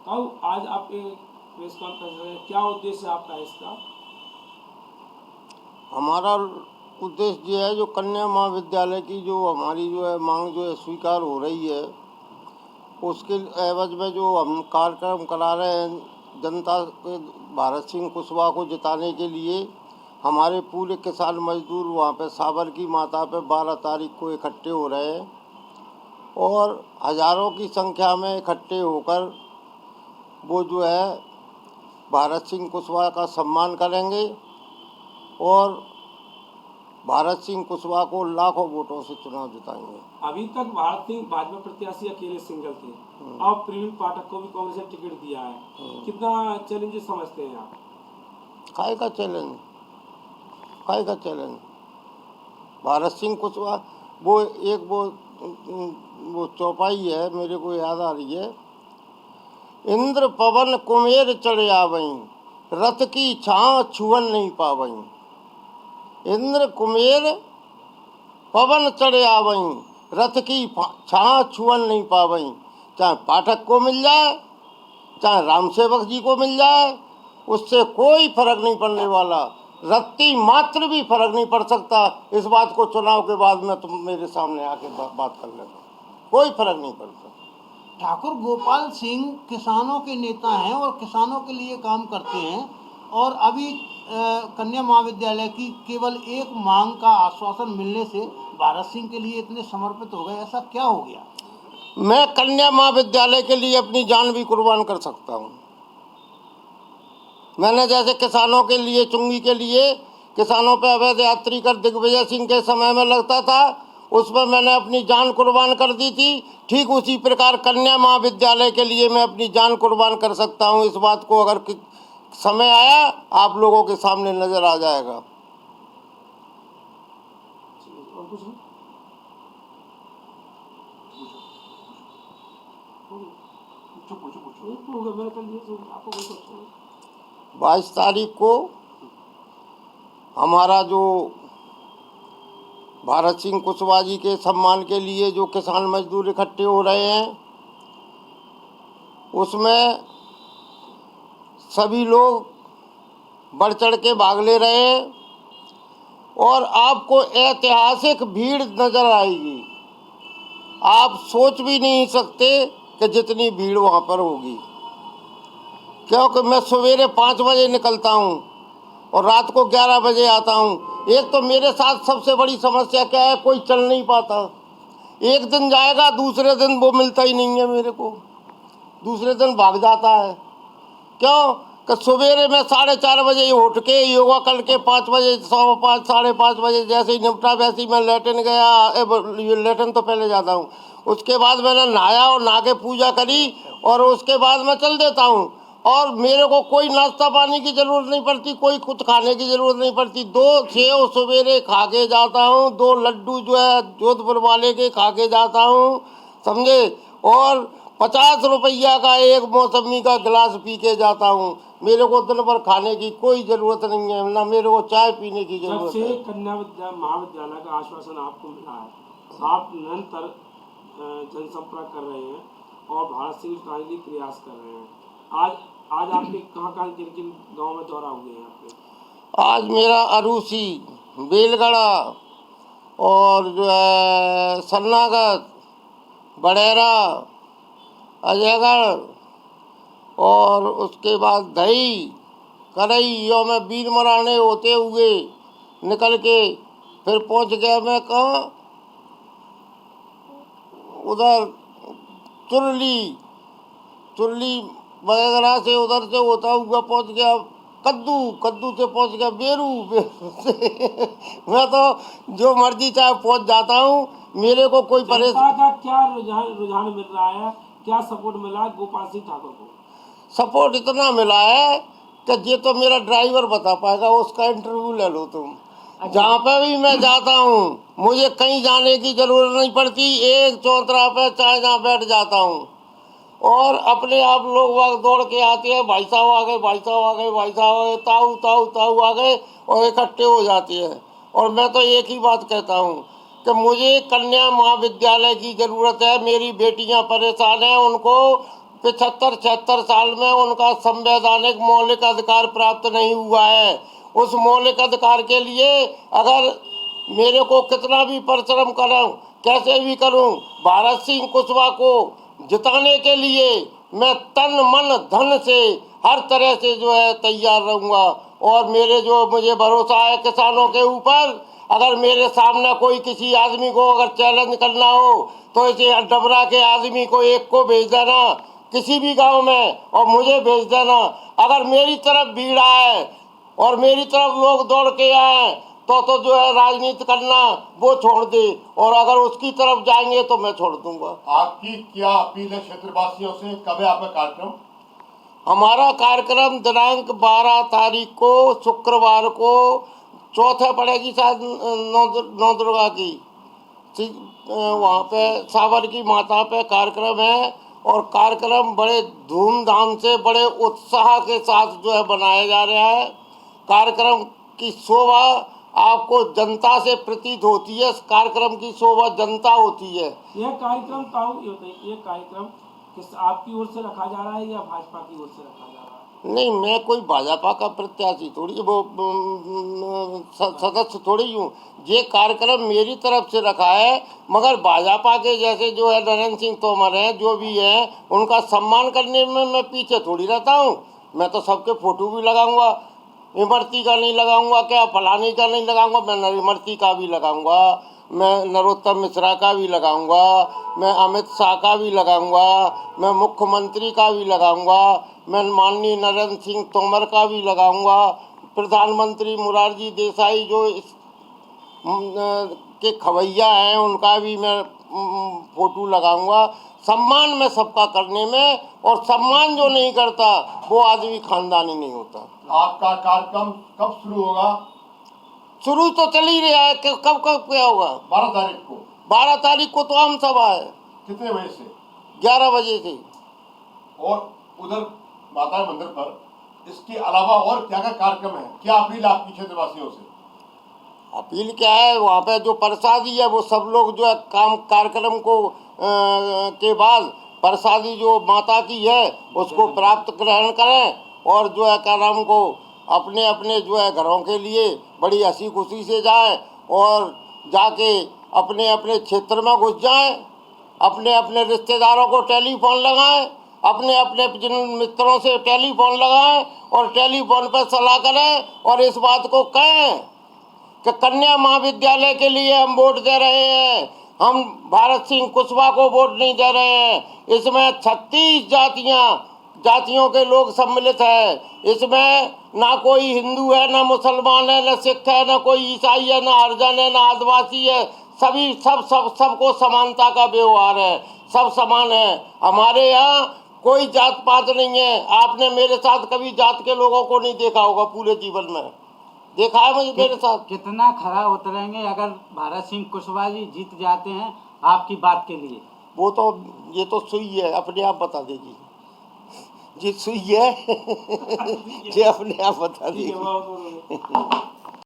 अब आज आप एक प्रेस कॉन्फ्रेंस रहे, क्या उद्देश्य है आपका इसका? हमारा उद्देश्य ये है, जो कन्या महाविद्यालय की जो हमारी जो है मांग जो है स्वीकार हो रही है, उसके एवज में जो हम कार्यक्रम करा रहे हैं जनता के भारत सिंह कुशवाहा को जिताने के लिए, हमारे पूरे किसान मजदूर वहाँ पे साबर की माता पे 12 तारीख को इकट्ठे हो रहे हैं और हज़ारों की संख्या में इकट्ठे होकर वो जो है भारत सिंह कुशवाहा का सम्मान करेंगे और भारत सिंह कुशवाहा को लाखों वोटों से चुनाव जिताएंगे। अभी तक भारत सिंह भाजपा प्रत्याशी अकेले सिंगल थे, अब प्रवीण पाठक को भी कांग्रेस ने टिकट दिया है, कितना चैलेंजेस समझते हैं आप? काय का चैलेंज, काय का चैलेंज? भारत सिंह कुशवाहा वो एक वो चौपाई है, मेरे को याद आ रही है, इंद्र पवन कुमेर चढ़ आवई, रथ की छां छुअन नहीं पावई। इंद्र कुमेर पवन चढ़ आवई, रथ की छां छुअन नहीं पावई। चाहे पाठक को मिल जाए, चाहे राम सेवक जी को मिल जाए, उससे कोई फर्क नहीं पड़ने वाला, रत्ती मात्र भी फर्क नहीं पड़ सकता। इस बात को चुनाव के बाद में तुम मेरे सामने आके बात कर लेना, कोई फर्क नहीं पड़ता। ठाकुर गोपाल सिंह किसानों के नेता हैं और किसानों के लिए काम करते हैं, और अभी कन्या महाविद्यालय की केवल एक मांग का आश्वासन मिलने से भारत सिंह के लिए इतने समर्पित हो गए, ऐसा क्या हो गया? मैं कन्या महाविद्यालय के लिए अपनी जान भी कुर्बान कर सकता हूँ। मैंने जैसे किसानों के लिए, चुंगी के लिए किसानों पे अवैध यात्री कर दिग्विजय सिंह के समय में लगता था, उसमें मैंने अपनी जान कुर्बान कर दी थी। ठीक उसी प्रकार कन्या महाविद्यालय के लिए मैं अपनी जान कुर्बान कर सकता हूँ। इस बात को अगर समय आया आप लोगों के सामने नजर आ जाएगा। और कुछ नहीं? 22 तारीख को हमारा जो भारत सिंह कुशवाहा जी के सम्मान के लिए जो किसान मजदूर इकट्ठे हो रहे हैं, उसमें सभी लोग बढ़ चढ़ के भाग ले रहे हैं और आपको ऐतिहासिक भीड़ नजर आएगी। आप सोच भी नहीं सकते कि जितनी भीड़ वहाँ पर होगी, क्योंकि मैं सवेरे 5 बजे निकलता हूँ और रात को 11 बजे आता हूँ। एक तो मेरे साथ सबसे बड़ी समस्या क्या है, कोई चल नहीं पाता। एक दिन जाएगा, दूसरे दिन वो मिलता ही नहीं है मेरे को, दूसरे दिन भाग जाता है। क्यों कि सवेरे मैं 4:30 बजे उठ के योगा करके 5 बजे, 5:15, 5:30 बजे जैसे ही निपटा, वैसे ही मैं लेटन गया। लेटन तो पहले जाता हूँ, उसके बाद मैंने नहाया और नहा के पूजा करी और उसके बाद मैं चल देता हूँ। और मेरे को कोई नाश्ता पानी की ज़रूरत नहीं पड़ती, कोई कुछ खाने की ज़रूरत नहीं पड़ती। 2 सेव सवेरे खा के जाता हूँ, 2 लड्डू जो है जोधपुर वाले के खा के जाता हूँ, समझे, और 50 रुपया का एक मौसमी का गिलास पी के जाता हूँ। मेरे को दिन भर खाने की कोई ज़रूरत नहीं है, ना मेरे को चाय पीने की जब ज़रूरत से है। कन्या महाविद्यालय का आश्वासन आपको मिला है, आप निरंतर जनसंपर्क कर रहे हैं और भारत सिंह जिताने के लिए प्रयास कर रहे हैं। आज आपके कहाँ किन किन गाँव में दौरा हुए हैं आपके? आज मेरा अरूसी, बेलगड़ा और जो है सन्नागढ़, बड़ेरा, अजयगढ़ और उसके बाद दही करई, यो में वीर मराने होते हुए निकल के फिर पहुंच गया मैं कहाँ, उधर चुरली वगैरह से, उधर से होता हुआ पहुंच गया कद्दू से पहुंच गया बेरू से मैं तो जो मर्जी चाहे पहुंच जाता हूँ, मेरे को कोई जनता का क्या रुझान मिल रहा है, क्या सपोर्ट मिला है गोपाल सिंह ठाकुर को? सपोर्ट इतना मिला है कि ये तो मेरा ड्राइवर बता पाएगा, उसका इंटरव्यू ले लो तुम। जहाँ पे भी मैं जाता हूँ मुझे कहीं जाने की जरूरत नहीं पड़ती, एक चौतरा पे चाहे जहाँ बैठ जाता हूँ और अपने आप लोग वहाँ दौड़ के आते हैं, भाई साहब आ गए, भाई साहब आ गए, भाई साहब आ गए, ताऊ ताऊ ताऊ आ गए और इकट्ठे हो जाते हैं। और मैं तो एक ही बात कहता हूँ कि मुझे कन्या महाविद्यालय की ज़रूरत है, मेरी बेटियाँ परेशान हैं, उनको 75-76 साल में उनका संवैधानिक मौलिक अधिकार प्राप्त नहीं हुआ है। उस मौलिक अधिकार के लिए अगर मेरे को कितना भी परिश्रम करूं, कैसे भी करूं, भारत सिंह कुशवाहा को जिताने के लिए मैं तन मन धन से हर तरह से जो है तैयार रहूंगा। और मुझे भरोसा है किसानों के ऊपर। अगर मेरे सामने कोई किसी आदमी को अगर चैलेंज करना हो तो इसे डबरा के आदमी को एक को भेज देना किसी भी गांव में और मुझे भेज देना। अगर मेरी तरफ भीड़ आए और मेरी तरफ लोग दौड़ के आए तो जो है राजनीति करना वो छोड़ दे, और अगर उसकी तरफ जाएंगे तो मैं छोड़ दूंगा। आपकी क्या अपील है क्षेत्रवासियों से? कब है आपका कार्यक्रम? हमारा कार्यक्रम दिनांक 12 तारीख को शुक्रवार को चौथे पड़ेगी शायद नौ दुर्गा की, वहाँ पे सावर की माता पे कार्यक्रम है। और कार्यक्रम बड़े धूमधाम से बड़े उत्साह के साथ जो है बनाया जा रहा है। कार्यक्रम की शोभा आपको जनता से प्रतीत होती है। इस कार्यक्रम की शोभा जनता होती है। यह कार्यक्रम ये कार्यक्रम किस आपकी ओर से रखा जा रहा है या भाजपा की ओर से रखा जा रहा है? नहीं, मैं कोई भाजपा का प्रत्याशी थोड़ी, वो सदस्य थोड़ी हूँ। ये कार्यक्रम मेरी तरफ से रखा है, मगर भाजपा के जैसे जो है नरेंद्र सिंह तोमर हैं, जो भी हैं, उनका सम्मान करने में मैं पीछे थोड़ी रहता हूँ। मैं तो सबके फोटो भी लगाऊंगा, इमरती का नहीं लगाऊंगा क्या, फलानी का नहीं लगाऊंगा, मैं इमरती का भी लगाऊंगा, मैं नरोत्तम मिश्रा का भी लगाऊंगा, मैं अमित शाह का भी लगाऊंगा, मैं मुख्यमंत्री का भी लगाऊंगा, मैं माननीय नरेंद्र सिंह तोमर का भी लगाऊंगा, प्रधानमंत्री मोरारजी देसाई जो इस के खवैया हैं उनका भी मैं फोटो लगाऊंगा। सम्मान में सबका करने में, और सम्मान जो नहीं करता वो आदमी खानदानी नहीं होता। आपका कार्यक्रम कब शुरू होगा? शुरू तो चल ही रहा है, कब क्या होगा? 12 तारीख को। 12 तारीख को तो आम सभा है। कितने बजे से? 11 बजे से। और उधर माता मंदिर पर इसके अलावा और क्या क्या कार्यक्रम है? क्या अपील आपकी क्षेत्रवासियों से? अपील क्या है, वहाँ पे जो प्रसादी है वो सब लोग जो है कार्यक्रम को के बाद प्रसादी जो माता की है उसको प्राप्त ग्रहण करें, और जो है क्या नाम को अपने अपने जो है घरों के लिए बड़ी हंसी खुशी से जाएं, और जाके अपने अपने क्षेत्र में घुस जाएं, अपने अपने रिश्तेदारों को टेलीफोन लगाएं, अपने अपने जिन मित्रों से टेलीफोन लगाएं और टेलीफोन पर सलाह करें, और इस बात को कहें कि कन्या महाविद्यालय के लिए हम वोट दे रहे हैं, हम भारत सिंह कुशवाहा को वोट नहीं दे रहे हैं। इसमें 36 जातियों के लोग सम्मिलित हैं। इसमें ना कोई हिंदू है, ना मुसलमान है, ना सिख है, ना कोई ईसाई है, ना हरिजन है, ना आदिवासी है। सभी सबको समानता का व्यवहार है, सब समान है। हमारे यहाँ कोई जात पात नहीं है। आपने मेरे साथ कभी जात के लोगों को नहीं देखा होगा पूरे जीवन में, देखा है मुझे मेरे साथ। कितना खरा उतरेंगे अगर भारत सिंह कुशवाहा जी जीत जाते हैं आपकी बात के लिए? वो तो ये तो सुई है, अपने आप बता देगी। जी सुई है ये अपने आप बता देगी।